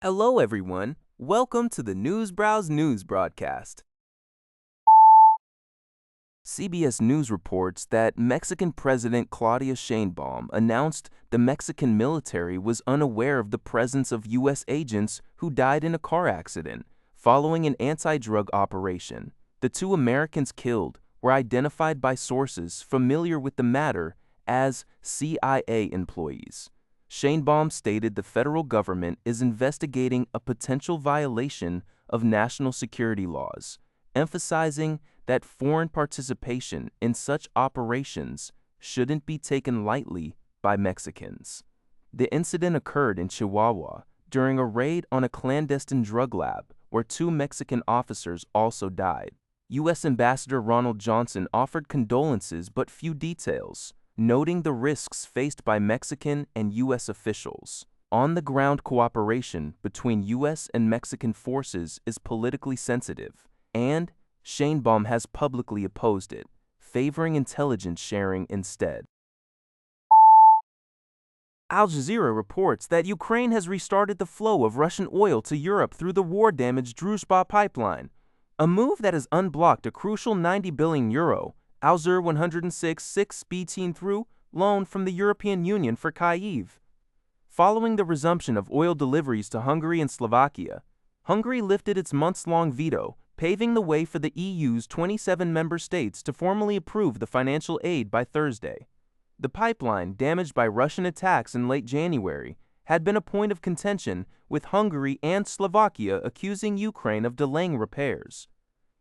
Hello, everyone. Welcome to the News Browse News broadcast. CBS News reports that Mexican President Claudia Sheinbaum announced the Mexican military was unaware of the presence of U.S. agents who died in a car accident following an anti-drug operation. The two Americans killed were identified by sources familiar with the matter as CIA employees. Sheinbaum stated the federal government is investigating a potential violation of national security laws, emphasizing that foreign participation in such operations shouldn't be taken lightly by Mexicans. The incident occurred in Chihuahua during a raid on a clandestine drug lab where two Mexican officers also died. U.S. Ambassador Ronald Johnson offered condolences but few details, noting the risks faced by Mexican and U.S. officials. On-the-ground cooperation between U.S. and Mexican forces is politically sensitive, and Sheinbaum has publicly opposed it, favoring intelligence sharing instead. Al Jazeera reports that Ukraine has restarted the flow of Russian oil to Europe through the war-damaged Druzhba pipeline, a move that has unblocked a crucial €90 billion Alzur 106-6 through loan from the European Union for Kyiv. Following the resumption of oil deliveries to Hungary and Slovakia, Hungary lifted its months-long veto, paving the way for the EU's 27 member states to formally approve the financial aid by Thursday. The pipeline, damaged by Russian attacks in late January, had been a point of contention, with Hungary and Slovakia accusing Ukraine of delaying repairs.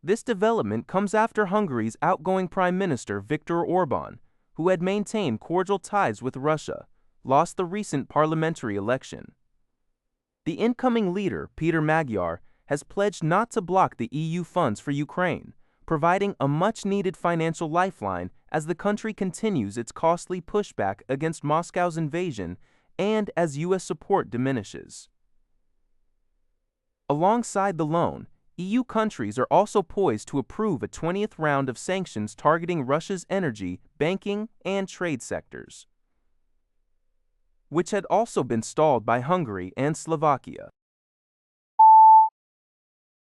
This development comes after Hungary's outgoing Prime Minister Viktor Orban, who had maintained cordial ties with Russia, lost the recent parliamentary election. The incoming leader, Peter Magyar, has pledged not to block the EU funds for Ukraine, providing a much-needed financial lifeline as the country continues its costly pushback against Moscow's invasion and as U.S. support diminishes. Alongside the loan, EU countries are also poised to approve a 20th round of sanctions targeting Russia's energy, banking, and trade sectors, which had also been stalled by Hungary and Slovakia.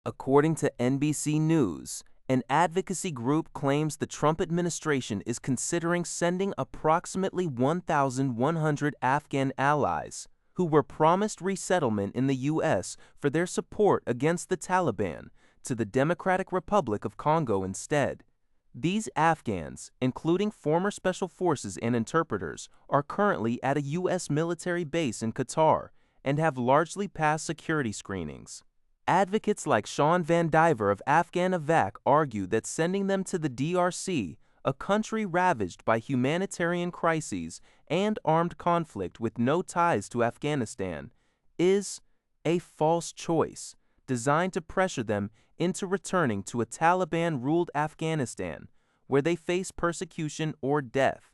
According to NBC News, an advocacy group claims the Trump administration is considering sending approximately 1,100 Afghan allies who were promised resettlement in the U.S. for their support against the Taliban to the Democratic Republic of Congo instead. These Afghans, including former special forces and interpreters, are currently at a U.S. military base in Qatar and have largely passed security screenings. Advocates like Sean Van Diver of Afghan Avac argue that sending them to the DRC, a country ravaged by humanitarian crises and armed conflict with no ties to Afghanistan, is a false choice designed to pressure them into returning to a Taliban-ruled Afghanistan, where they face persecution or death.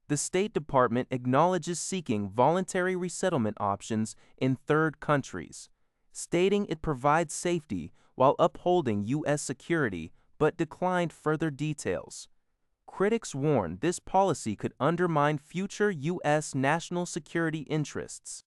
The State Department acknowledges seeking voluntary resettlement options in third countries, stating it provides safety while upholding U.S. security, but declined further details. Critics warn this policy could undermine future U.S. national security interests.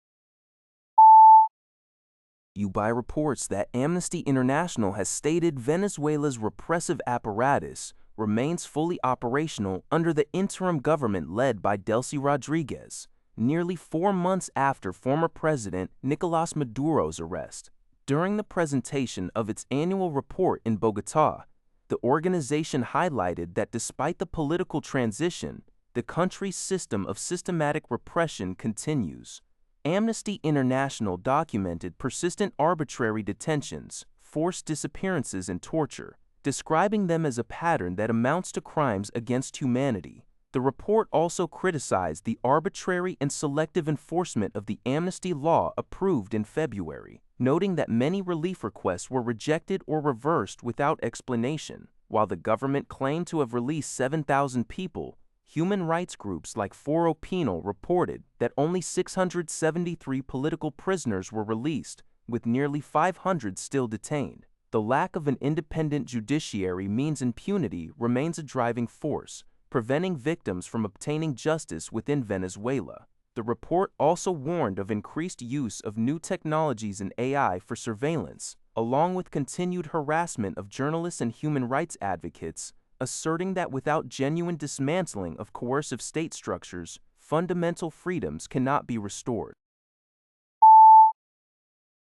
UBI reports that Amnesty International has stated Venezuela's repressive apparatus remains fully operational under the interim government led by Delcy Rodriguez, nearly 4 months after former President Nicolas Maduro's arrest. During the presentation of its annual report in Bogotá, the organization highlighted that despite the political transition, the country's system of systematic repression continues. Amnesty International documented persistent arbitrary detentions, forced disappearances, and torture, describing them as a pattern that amounts to crimes against humanity. The report also criticized the arbitrary and selective enforcement of the amnesty law approved in February, noting that many relief requests were rejected or reversed without explanation. While the government claimed to have released 7,000 people, human rights groups like Foro Penal reported that only 673 political prisoners were released, with nearly 500 still detained. The lack of an independent judiciary means impunity remains a driving force, preventing victims from obtaining justice within Venezuela. The report also warned of increased use of new technologies and AI for surveillance, along with continued harassment of journalists and human rights advocates, asserting that without genuine dismantling of coercive state structures, fundamental freedoms cannot be restored.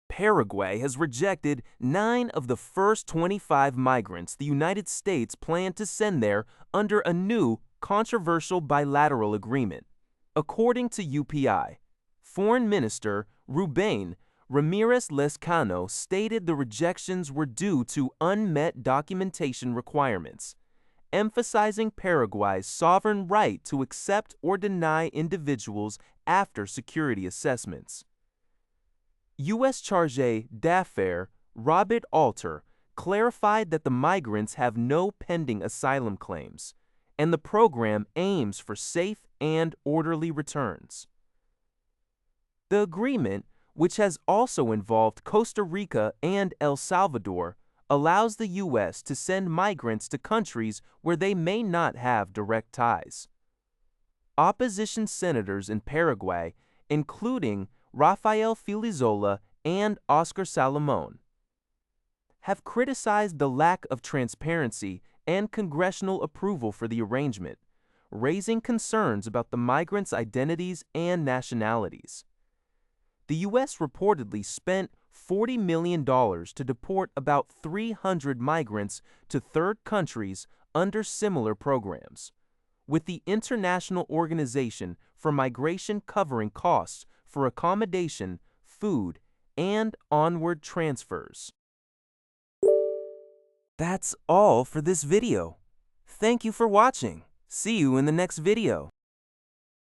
Paraguay has rejected 9 of the first 25 migrants the United States planned to send there under a new, controversial bilateral agreement. According to UPI, Foreign Minister Rubén Ramirez Lescano stated the rejections were due to unmet documentation requirements, emphasizing Paraguay's sovereign right to accept or deny individuals after security assessments. U.S. Chargé d'Affaires Robert Alter clarified that the migrants have no pending asylum claims, and the program aims for safe and orderly returns. The agreement, which has also involved Costa Rica and El Salvador, allows the U.S. to send migrants to countries where they may not have direct ties. Opposition senators in Paraguay, including Rafael Filizola and Oscar Salomón, have criticized the lack of transparency and congressional approval for the arrangement, raising concerns about the migrants' identities and nationalities. The U.S. reportedly spent $40 million to deport about 300 migrants to third countries under similar programs, with the International Organization for Migration covering costs for accommodation, food, and onward transfers. That's all for this video. Thank you for watching. See you in the next video.